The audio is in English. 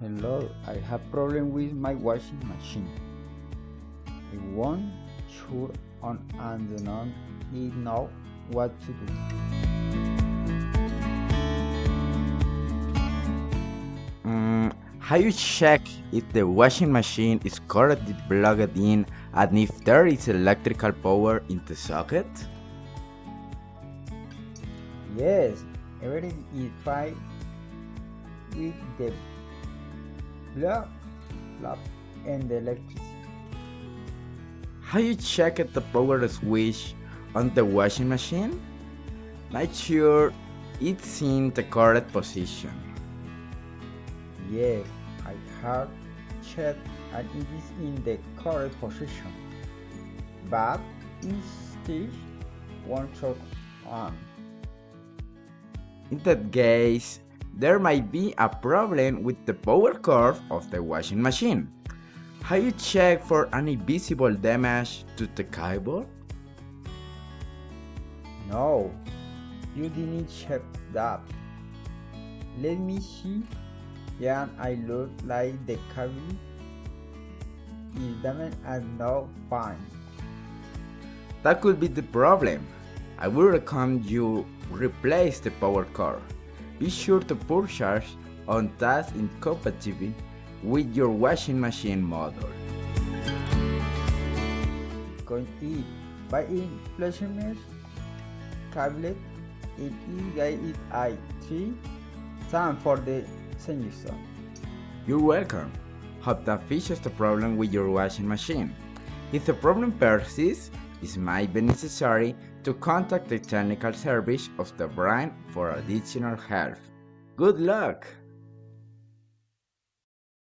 Hello, I have problem with my washing machine. I want sure on and don't know what to do. How you check if the washing machine is correctly plugged in and if there is electrical power in the socket? Yes, everything is fine with the plug and the electricity. How you check if the power switch on the washing machine? Make sure it's in the correct position. Yes, I have checked and it is in the correct position, but it still won't turn on. In that case, there might be a problem with the power cord of the washing machine. How you check for any visible damage to the cable? No, you didn't check that. Let me see. Yeah, I look like the cable is damaged and now fine. That could be the problem. I would recommend you replace the power cord. Be sure to purchase on that incompatible with your washing machine model. Going it by in mesh cable it is I3 time for the suggestion. You're welcome. Hope that fixes the problem with your washing machine. If the problem persists, it might be necessary to contact the technical service of the brand for additional help. Good luck!